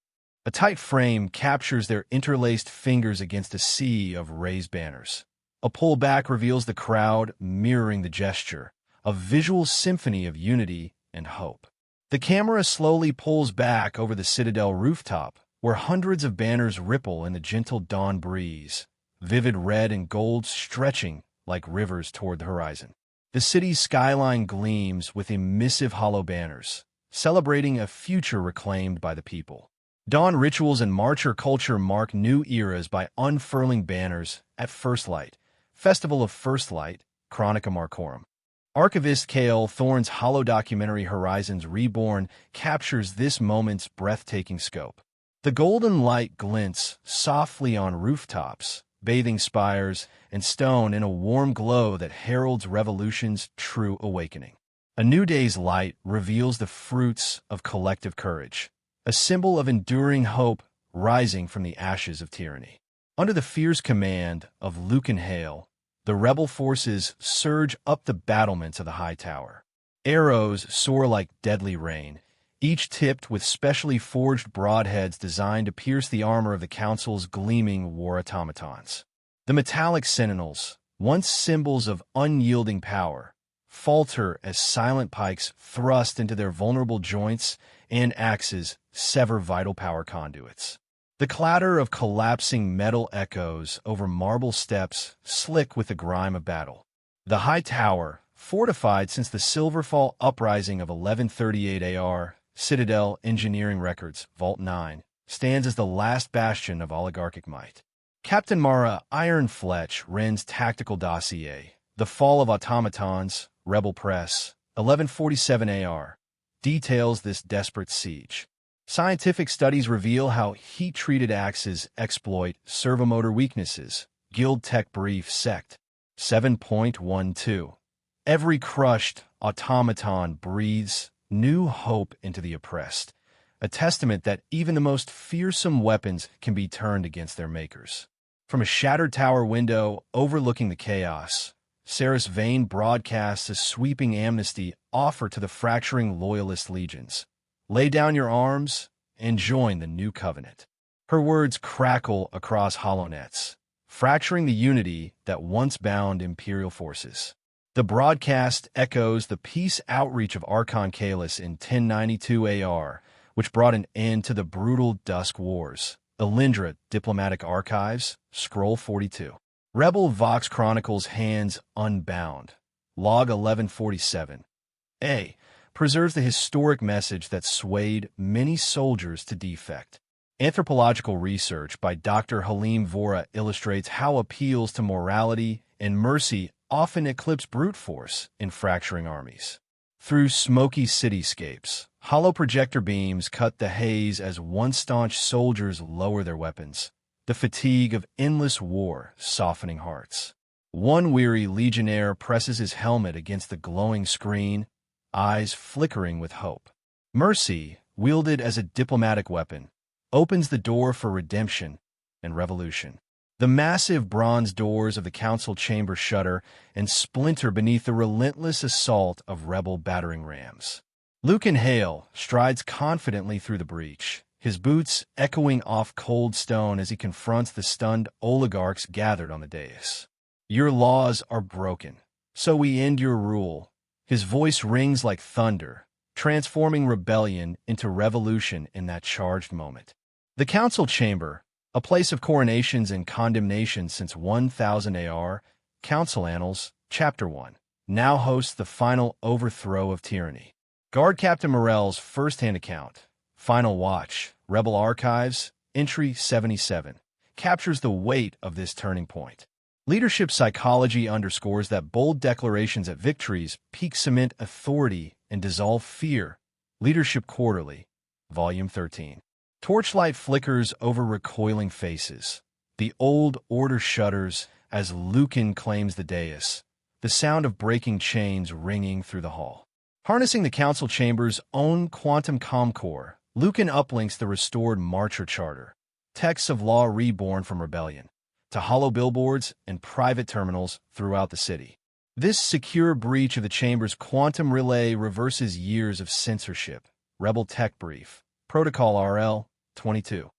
A tight frame captures their interlaced fingers against a sea of raised banners. A pullback reveals the crowd mirroring the gesture, a visual symphony of unity and hope. The camera slowly pulls back over the Citadel rooftop, where hundreds of banners ripple in the gentle dawn breeze, vivid red and gold stretching like rivers toward the horizon. The city's skyline gleams with emissive hollow banners, celebrating a future reclaimed by the people. Dawn rituals and marcher culture mark new eras by unfurling banners at First Light, Festival of First Light, Chronica Marcorum. Archivist K.L. Thorne's hollow documentary Horizons Reborn captures this moment's breathtaking scope. The golden light glints softly on rooftops, bathing spires and stone in a warm glow that heralds revolution's true awakening. A new day's light reveals the fruits of collective courage, a symbol of enduring hope rising from the ashes of tyranny. Under the fierce command of Lucan Hale, the rebel forces surge up the battlements of the high tower. Arrows soar like deadly rain, each tipped with specially forged broadheads designed to pierce the armor of the council's gleaming war automatons. The metallic sentinels, once symbols of unyielding power, falter as silent pikes thrust into their vulnerable joints and axes sever vital power conduits. The clatter of collapsing metal echoes over marble steps, slick with the grime of battle. The high tower, fortified since the Silverfall uprising of 1138 AR, Citadel Engineering Records, Vault 9, stands as the last bastion of oligarchic might. Captain Mara Iron Fletch Wren's tactical dossier, The Fall of Automatons, Rebel Press, 1147 AR, details this desperate siege. Scientific studies reveal how heat-treated axes exploit servomotor weaknesses. Guild Tech Brief Sect 7.12. Every crushed automaton breathes new hope into the oppressed, a testament that even the most fearsome weapons can be turned against their makers. From a shattered tower window overlooking the chaos, Ceres Vane broadcasts a sweeping amnesty offer to the fracturing loyalist legions. Lay down your arms and join the new covenant. Her words crackle across HoloNets, fracturing the unity that once bound Imperial forces. The broadcast echoes the peace outreach of Archon Kalis in 1092 AR, which brought an end to the brutal Dusk Wars. Elindra Diplomatic Archives, Scroll 42. Rebel Vox chronicles Hands Unbound, Log 1147. A. Preserves the historic message that swayed many soldiers to defect. Anthropological research by Dr. Halim Vora illustrates how appeals to morality and mercy often eclipse brute force in fracturing armies. Through smoky cityscapes, Hollow projector beams cut the haze as once staunch soldiers lower their weapons, the fatigue of endless war softening hearts. One weary legionnaire presses his helmet against the glowing screen, eyes flickering with hope. Mercy, wielded as a diplomatic weapon, opens the door for redemption and revolution. The massive bronze doors of the council chamber shudder and splinter beneath the relentless assault of rebel battering rams. Lucan Hale strides confidently through the breach, his boots echoing off cold stone as he confronts the stunned oligarchs gathered on the dais. Your laws are broken, so we end your rule. His voice rings like thunder, transforming rebellion into revolution in that charged moment. The council chamber, a place of coronations and condemnations since 1000 AR, Council Annals, Chapter 1, now hosts the final overthrow of tyranny. Guard Captain Morell's first-hand account, Final Watch, Rebel Archives, Entry 77, captures the weight of this turning point. Leadership psychology underscores that bold declarations at victories peak cement authority and dissolve fear. Leadership Quarterly, Volume 13. Torchlight flickers over recoiling faces. The old order shudders as Lucan claims the dais, the sound of breaking chains ringing through the hall. Harnessing the council chamber's own quantum comcore, Lucan uplinks the restored Marcher Charter, texts of law reborn from rebellion, to hollow billboards and private terminals throughout the city. This secure breach of the chamber's quantum relay reverses years of censorship. Rebel Tech Brief, Protocol RL 22.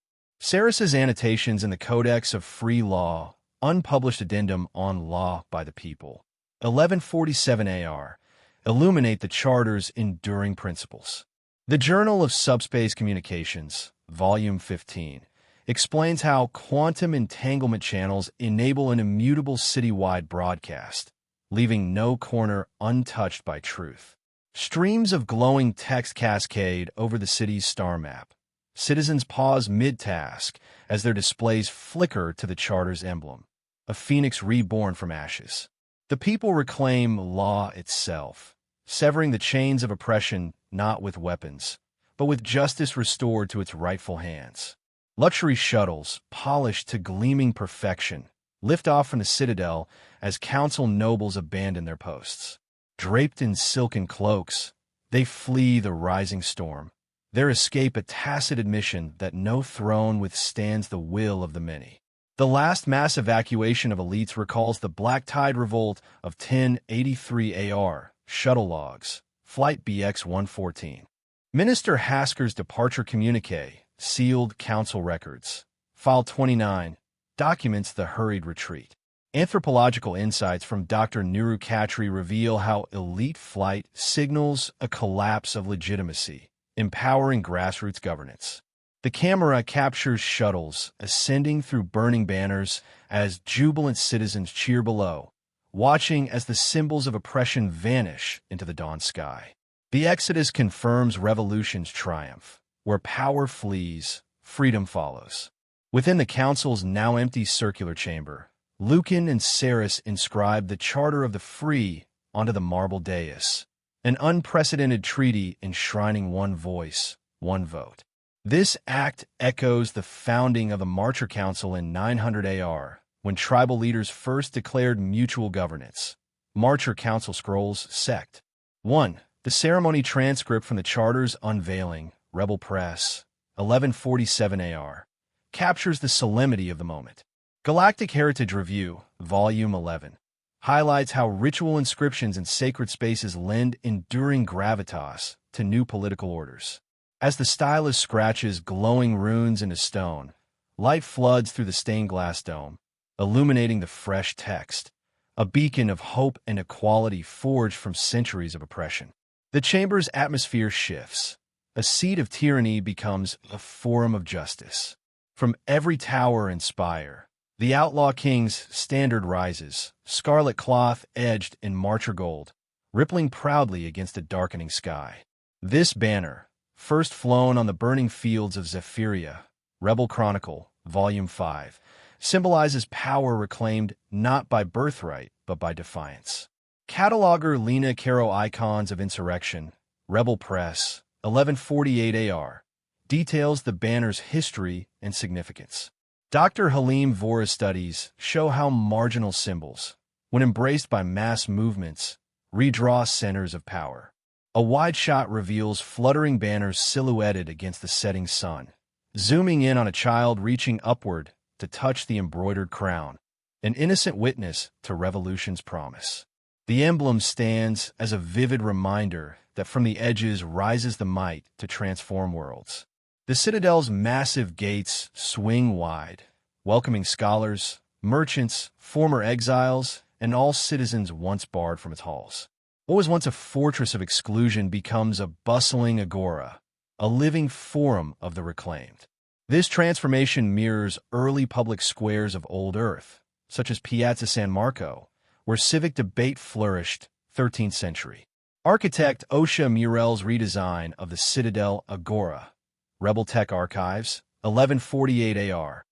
Saris's annotations in the Codex of Free Law, unpublished addendum on law by the people, 1147 AR, illuminate the Charter's enduring principles. The Journal of Subspace Communications, Volume 15, explains how quantum entanglement channels enable an immutable citywide broadcast, leaving no corner untouched by truth. Streams of glowing text cascade over the city's star map. Citizens pause mid-task as their displays flicker to the Charter's emblem, a phoenix reborn from ashes. The people reclaim law itself, severing the chains of oppression not with weapons, but with justice restored to its rightful hands. Luxury shuttles, polished to gleaming perfection, lift off from the citadel as council nobles abandon their posts. Draped in silken cloaks, they flee the rising storm, their escape a tacit admission that no throne withstands the will of the many. The last mass evacuation of elites recalls the Black Tide Revolt of 1083 AR, shuttle logs, Flight BX-114. Minister Hasker's departure communique, sealed council records. File 29, documents the hurried retreat. Anthropological insights from Dr. Nuru Khatri reveal how elite flight signals a collapse of legitimacy, empowering grassroots governance. The camera captures shuttles ascending through burning banners as jubilant citizens cheer below, watching as the symbols of oppression vanish into the dawn sky. The exodus confirms revolution's triumph. Where power flees, freedom follows. Within the council's now empty circular chamber, Lucan and Saris inscribe the Charter of the Free onto the marble dais, an unprecedented treaty enshrining one voice, one vote. This act echoes the founding of the Marcher Council in 900 AR, when tribal leaders first declared mutual governance. Marcher Council Scrolls, Sect. 1. The ceremony transcript from the Charter's unveiling, Rebel Press, 1147 AR, captures the solemnity of the moment. Galactic Heritage Review, Volume 11, highlights how ritual inscriptions in sacred spaces lend enduring gravitas to new political orders. As the stylus scratches glowing runes into stone, light floods through the stained glass dome, illuminating the fresh text, a beacon of hope and equality forged from centuries of oppression. The chamber's atmosphere shifts. A seat of tyranny becomes a forum of justice. From every tower and spire, the Outlaw King's standard rises, scarlet cloth edged in marcher gold, rippling proudly against a darkening sky. This banner, first flown on the burning fields of Zephyria, Rebel Chronicle, Volume 5, symbolizes power reclaimed not by birthright but by defiance. Cataloger Lena Caro Icons of Insurrection, Rebel Press, 1148 AR, details the banner's history and significance. Dr. Halim Vora's studies show how marginal symbols, when embraced by mass movements, redraw centers of power. A wide shot reveals fluttering banners silhouetted against the setting sun, zooming in on a child reaching upward to touch the embroidered crown, an innocent witness to revolution's promise. The emblem stands as a vivid reminder that from the edges rises the might to transform worlds. The citadel's massive gates swing wide, welcoming scholars, merchants, former exiles, and all citizens once barred from its halls. What was once a fortress of exclusion becomes a bustling agora, a living forum of the reclaimed. This transformation mirrors early public squares of old Earth, such as Piazza San Marco, where civic debate flourished, 13th century. Architect Osha Murrell's redesign of the Citadel Agora, Rebel Tech Archives, 1148 AR,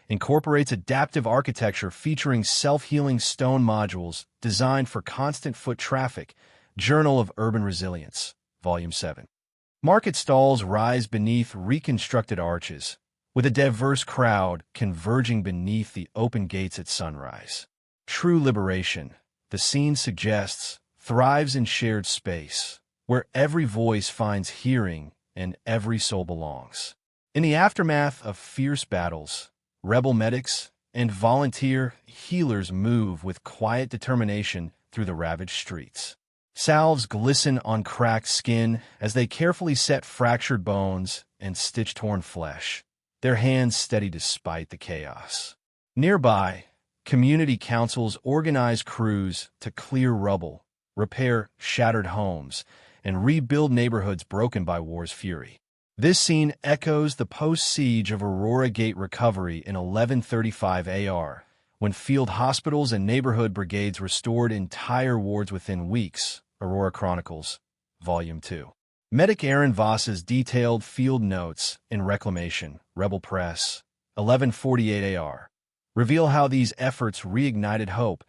incorporates adaptive architecture featuring self-healing stone modules designed for constant foot traffic. Journal of Urban Resilience, Volume 7. Market stalls rise beneath reconstructed arches, with a diverse crowd converging beneath the open gates at sunrise. True liberation, the scene suggests, thrives in shared space, where every voice finds hearing and every soul belongs. In the aftermath of fierce battles, rebel medics and volunteer healers move with quiet determination through the ravaged streets. Salves glisten on cracked skin as they carefully set fractured bones and stitch torn flesh, their hands steady despite the chaos. Nearby, community councils organize crews to clear rubble, repair shattered homes, and rebuild neighborhoods broken by war's fury. This scene echoes the post-siege of Aurora Gate recovery in 1135 AR, when field hospitals and neighborhood brigades restored entire wards within weeks. Aurora Chronicles, Volume 2. Medic Aaron Voss's detailed field notes in Reclamation, Rebel Press, 1148 AR, reveal how these efforts reignited hope,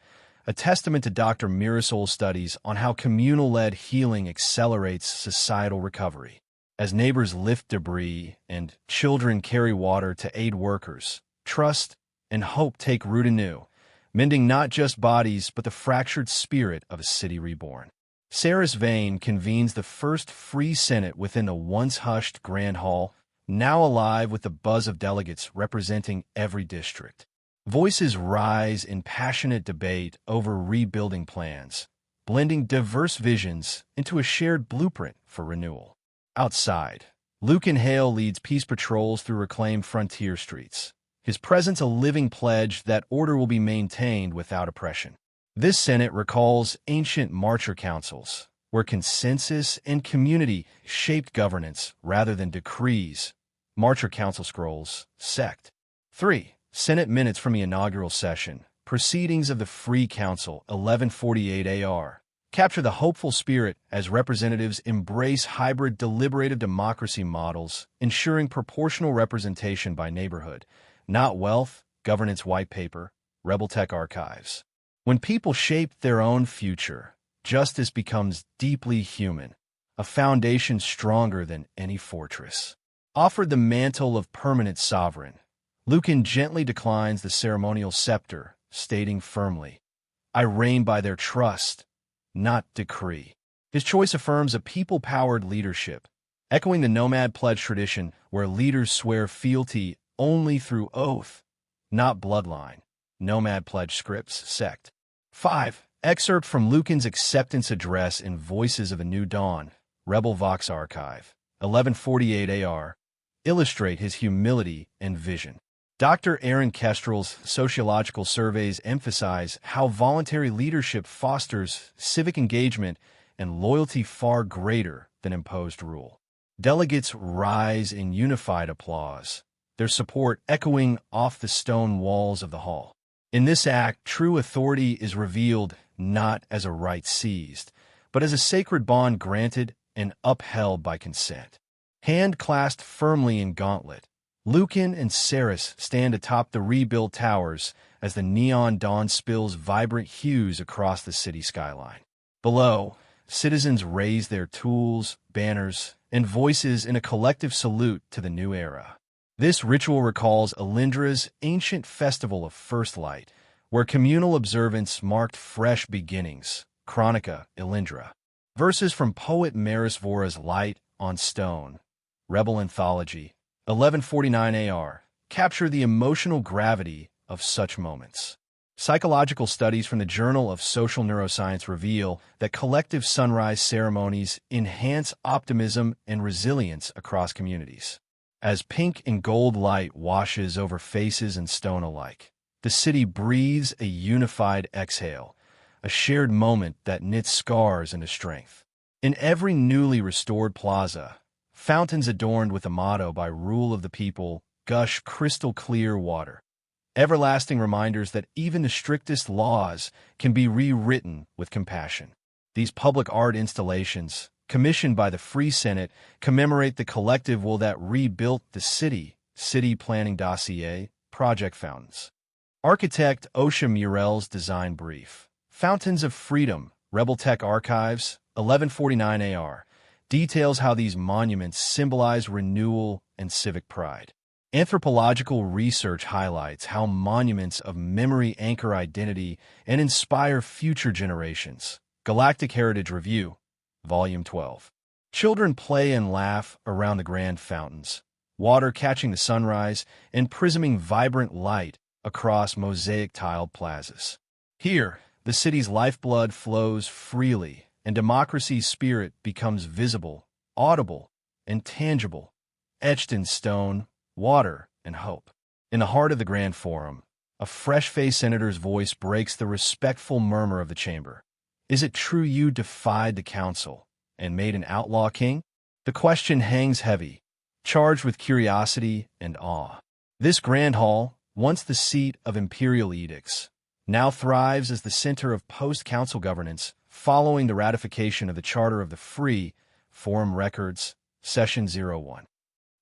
a testament to Dr. Mirasol's studies on how communal-led healing accelerates societal recovery. As neighbors lift debris and children carry water to aid workers, trust and hope take root anew, mending not just bodies but the fractured spirit of a city reborn. Saris Vane convenes the first free Senate within the once-hushed Grand Hall, now alive with the buzz of delegates representing every district. Voices rise in passionate debate over rebuilding plans, blending diverse visions into a shared blueprint for renewal. Outside, Lucan Hale leads peace patrols through reclaimed frontier streets, his presence a living pledge that order will be maintained without oppression. This Senate recalls ancient marcher councils, where consensus and community shaped governance rather than decrees. Marcher Council Scrolls, Sect. 3. Senate Minutes from the Inaugural Session, Proceedings of the Free Council, 1148 AR, capture the hopeful spirit as representatives embrace hybrid deliberative democracy models, ensuring proportional representation by neighborhood, not wealth. Governance White Paper, Rebel Tech Archives. When people shape their own future, justice becomes deeply human, a foundation stronger than any fortress. Offered the mantle of permanent sovereign, Lucan gently declines the ceremonial scepter, stating firmly, "I reign by their trust, not decree." His choice affirms a people-powered leadership, echoing the nomad pledge tradition where leaders swear fealty only through oath, not bloodline. Nomad Pledge Scripts, Sect. 5. Excerpt from Lucan's acceptance address in Voices of a New Dawn, Rebel Vox Archive, 1148 AR, illustrate his humility and vision. Dr. Aaron Kestrel's sociological surveys emphasize how voluntary leadership fosters civic engagement and loyalty far greater than imposed rule. Delegates rise in unified applause, their support echoing off the stone walls of the hall. In this act, true authority is revealed not as a right seized, but as a sacred bond granted and upheld by consent. Hand clasped firmly in gauntlet, Lucan and Saris stand atop the rebuilt towers as the neon dawn spills vibrant hues across the city skyline. Below, citizens raise their tools, banners, and voices in a collective salute to the new era. This ritual recalls Elindra's ancient festival of first light, where communal observance marked fresh beginnings. Chronica, Elindra. Verses from poet Marisvora's Light on Stone, Rebel Anthology, 1149 AR, capture the emotional gravity of such moments. Psychological studies from the Journal of Social Neuroscience reveal that collective sunrise ceremonies enhance optimism and resilience across communities. As pink and gold light washes over faces and stone alike, the city breathes a unified exhale, a shared moment that knits scars into strength. In every newly restored plaza, fountains adorned with a motto by Rule of the People gush crystal-clear water, everlasting reminders that even the strictest laws can be rewritten with compassion. These public art installations, commissioned by the Free Senate, commemorate the collective will that rebuilt the city planning dossier, Project Fountains. Architect Osha Murrell's design brief. Fountains of Freedom, Rebel Tech Archives, 1149 AR, details how these monuments symbolize renewal and civic pride. Anthropological research highlights how monuments of memory anchor identity and inspire future generations. Galactic Heritage Review, Volume 12. Children play and laugh around the grand fountains, water catching the sunrise and prisming vibrant light across mosaic-tiled plazas. Here, the city's lifeblood flows freely, and democracy's spirit becomes visible, audible, and tangible, etched in stone, water, and hope. In the heart of the Grand Forum, a fresh-faced senator's voice breaks the respectful murmur of the chamber. Is it true you defied the council and made an outlaw king? The question hangs heavy, charged with curiosity and awe. This grand hall, once the seat of imperial edicts, now thrives as the center of post-council governance following the ratification of the Charter of the Free, Forum Records, Session 01.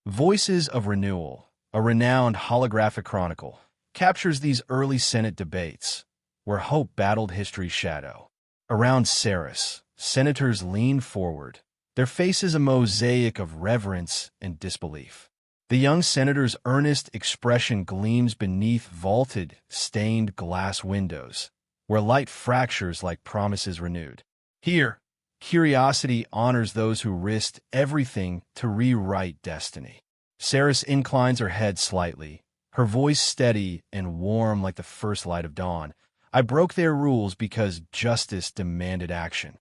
Voices of Renewal, a renowned holographic chronicle, captures these early Senate debates, where hope battled history's shadow. Around Saris, senators leaned forward, their faces a mosaic of reverence and disbelief. The young senator's earnest expression gleams beneath vaulted, stained glass windows, where light fractures like promises renewed. Here, curiosity honors those who risked everything to rewrite destiny. Saris inclines her head slightly, her voice steady and warm like the first light of dawn. I broke their rules because justice demanded action.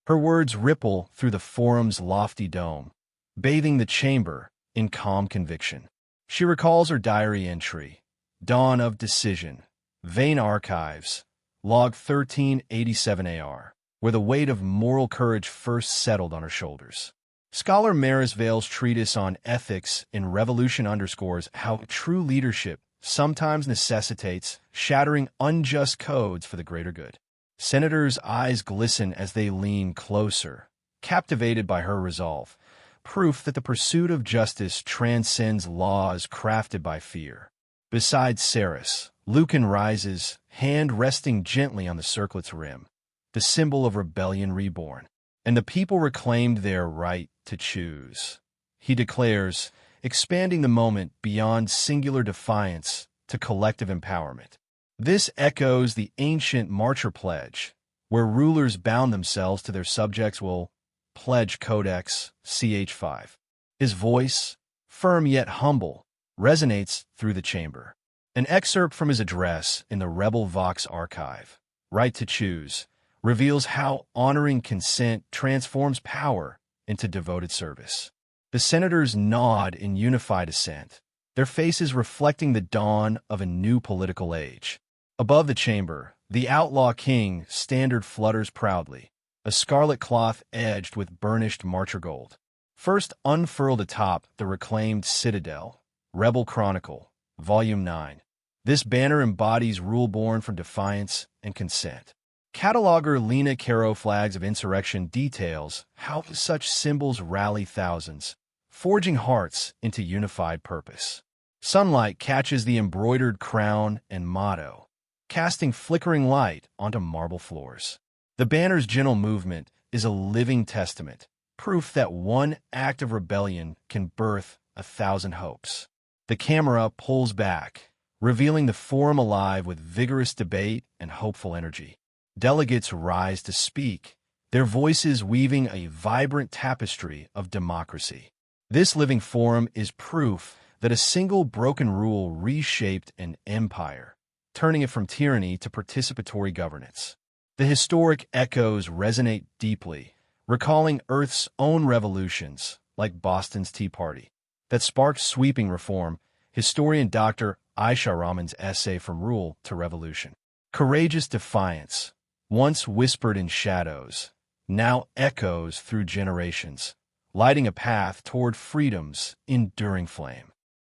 Her words ripple through the forum's lofty dome, bathing the chamber in calm conviction. She recalls her diary entry, Dawn of Decision, Vain Archives, Log 1387 AR, where the weight of moral courage first settled on her shoulders. Scholar Maris Vale's treatise on ethics in Revolution underscores how true leadership sometimes necessitates shattering unjust codes for the greater good. Senators' eyes glisten as they lean closer, captivated by her resolve, proof that the pursuit of justice transcends laws crafted by fear. Beside Saris, Lucan rises, hand resting gently on the circlet's rim, the symbol of rebellion reborn, and the people reclaimed their right to choose. He declares, expanding the moment beyond singular defiance to collective empowerment. This echoes the ancient Marcher Pledge, where rulers bound themselves to their subjects will pledge Codex CH5. His voice, firm yet humble, resonates through the chamber. An excerpt from his address in the Rebel Vox archive, Right to Choose, reveals how honoring consent transforms power into devoted service. The senators nod in unified assent, their faces reflecting the dawn of a new political age. Above the chamber, the Outlaw King standard flutters proudly, a scarlet cloth edged with burnished marcher gold. First unfurled atop the reclaimed citadel, Rebel Chronicle, Volume 9. This banner embodies rule born from defiance and consent. Cataloger Lena Caro Flags of Insurrection details how such symbols rally thousands, forging hearts into unified purpose. Sunlight catches the embroidered crown and motto, casting flickering light onto marble floors. The banner's gentle movement is a living testament, proof that one act of rebellion can birth 1,000 hopes. The camera pulls back, revealing the forum alive with vigorous debate and hopeful energy. Delegates rise to speak, their voices weaving a vibrant tapestry of democracy. This living forum is proof that a single broken rule reshaped an empire, turning it from tyranny to participatory governance. The historic echoes resonate deeply, recalling Earth's own revolutions, like Boston's Tea Party, that sparked sweeping reform. Historian Dr. Aisha Rahman's essay From Rule to Revolution. Courageous defiance, once whispered in shadows, now echoes through generations, lighting a path toward freedom's enduring flame.